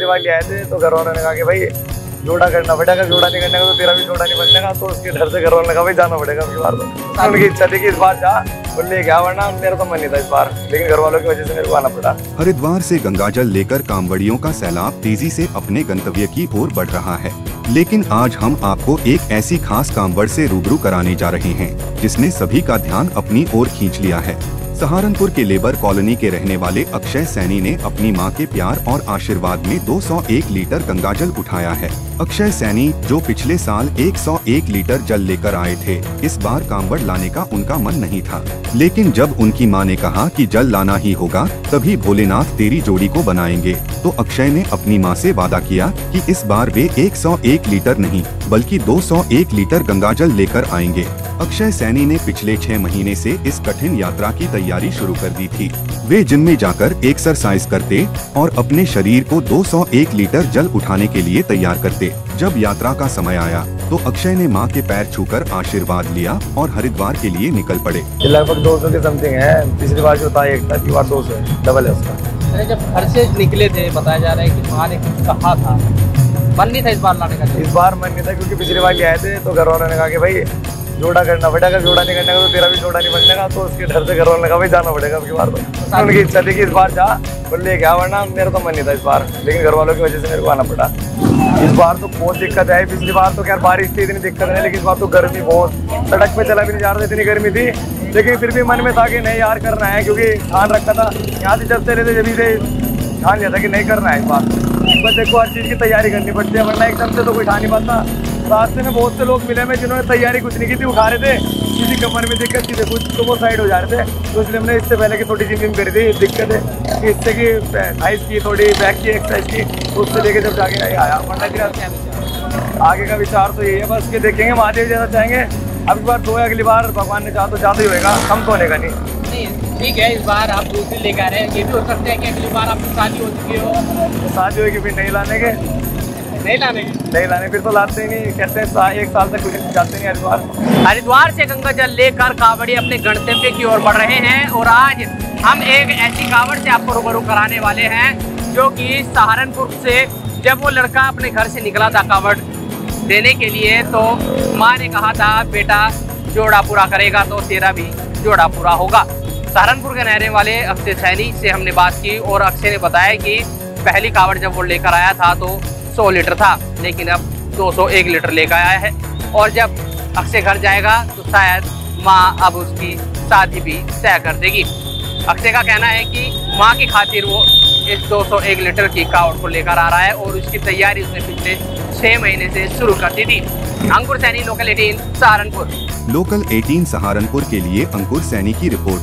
पिछली बार ले आए थे तो घर वालों ने कहा कि भाई जोड़ा करना पड़ेगा, जोड़ा नहीं करने का तो तेरा भी जोड़ा नहीं बनने, तो उसके डर से घर वालों ने कहा भाई जाना पड़ेगा इस बार। तो उनकी इच्छा थी कि इस बार जा और ले गया, वरना मेरा तो मन नहीं था इस बार, लेकिन घर वालों की वजह से मेरे को आना पड़ा। हरिद्वार से गंगाजल लेकर कांवड़ियों का सैलाब तेजी से अपने गंतव्य की ओर बढ़ रहा है, लेकिन आज हम आपको एक ऐसी खास कांवड़ से रूबरू कराने जा रहे हैं जिसने सभी का ध्यान अपनी ओर खींच लिया है। सहारनपुर के लेबर कॉलोनी के रहने वाले अक्षय सैनी ने अपनी मां के प्यार और आशीर्वाद में 201 लीटर गंगाजल उठाया है। अक्षय सैनी जो पिछले साल 101 लीटर जल लेकर आए थे, इस बार कांवड़ लाने का उनका मन नहीं था, लेकिन जब उनकी मां ने कहा कि जल लाना ही होगा तभी भोलेनाथ तेरी जोड़ी को बनाएंगे, तो अक्षय ने अपनी मां से वादा किया कि इस बार वे 101 लीटर नहीं बल्कि 201 लीटर गंगाजल लेकर आएंगे। अक्षय सैनी ने पिछले 6 महीने से इस कठिन यात्रा की तैयारी शुरू कर दी थी। वे जिम में जाकर एक्सरसाइज करते और अपने शरीर को 201 लीटर जल उठाने के लिए तैयार करते। जब यात्रा का समय आया तो अक्षय ने मां के पैर छूकर आशीर्वाद लिया और हरिद्वार के लिए निकल पड़े। लगभग 200 के समथिंग है, पिछली बार जो था 1 था, इस बार 200 है, डबल है उसका। जब घर से निकले थे बताया जा रहा है कि मां ने कुछ कहा था, मन नहीं था इस बार लाने का? इस बार मन नहीं था क्योंकि पिछली बार ले आए थे तो घर वालों ने कहा कि भाई जोड़ा करना पड़ेगा, जोड़ा नहीं करने का तो तेरा भी जोड़ा नहीं बनने का, तो उसके डर से घर वालों ने कहा भाई जाना पड़ेगा अब की बार। तो उनकी इच्छा थी कि इस बार जा और ले गया, वरना मेरा तो मन नहीं था इस बार, लेकिन घर वालों की वजह से मेरे को आना पड़ा। इस बार तो बहुत दिक्कत है, पिछली बार तो खैर बारिश थी इतनी दिक्कत नहीं, लेकिन इस बार तो गर्मी बहुत, सड़क पे चला भी नहीं जा रहा था, इतनी गर्मी थी, लेकिन फिर भी मन में था कि नहीं यार करना है, क्योंकि ठान रखा था यहाँ से चलते रहते जब से ठान लिया था कि नहीं करना है इस बार। बस देखो हर चीज़ की तैयारी करनी पड़ती है, वरना एकदम से तो कोई ठान नहीं पाता। रास्ते में बहुत से लोग मिले में जिन्होंने तैयारी कुछ नहीं की थी, उठा रहे थे, किसी कमर में दिक्कत थी, कुछ तो वो साइड हो जा रहे थे, तो इसलिए हमने इससे पहले की थोड़ी जिम करी थी। दिक्कत है कि इससे की थाइस की थोड़ी बैक की एक्सरसाइज की, तो उससे लेके जब जाके आया। आगे का विचार तो यही है बस कि देखेंगे, महादेव जैसा चाहेंगे, अब इस बार तो अगली बार भगवान ने चाहा तो ज़्यादा ही होगा, कम तो होने का नहीं। ठीक है, इस बार आप दूसरी लेकर आ रहे हैं, ये भी हो सकता है कि अगली बार आपकी शादी हो चुकी हो, शादी होगी फिर नहीं लाने के, नहीं लाने फिर तो लाते ही नहीं, कहते हैं 1 साल तक कुछ जाते नहीं हरिद्वार। हरिद्वार से गंगाजल लेकर कांवड़ी अपने गंतव्य की ओर बढ़ रहे हैं और आज हम एक ऐसी कांवड़ से आपको रूबरू कराने वाले हैं जो कि सहारनपुर से जब वो लड़का अपने घर से निकला था कांवड़ देने के लिए, तो माँ ने कहा था बेटा जोड़ा पूरा करेगा तो तेरा भी जोड़ा पूरा होगा। सहारनपुर के रहने वाले अक्षय सैनी से हमने बात की और अक्षय ने बताया कि पहली कांवड़ जब वो लेकर आया था तो 100 लीटर था, लेकिन अब 201 लीटर लेकर आया है, और जब अक्षय घर जाएगा तो शायद माँ अब उसकी शादी भी तय कर देगी। अक्षय का कहना है कि माँ की खातिर वो इस 201 लीटर की कांवड़ को लेकर आ रहा है और उसकी तैयारी उसने पिछले 6 महीने से शुरू कर दी थी। अंकुर सैनी, लोकल 18 सहारनपुर। लोकल 18 सहारनपुर के लिए अंकुर सैनी की रिपोर्ट।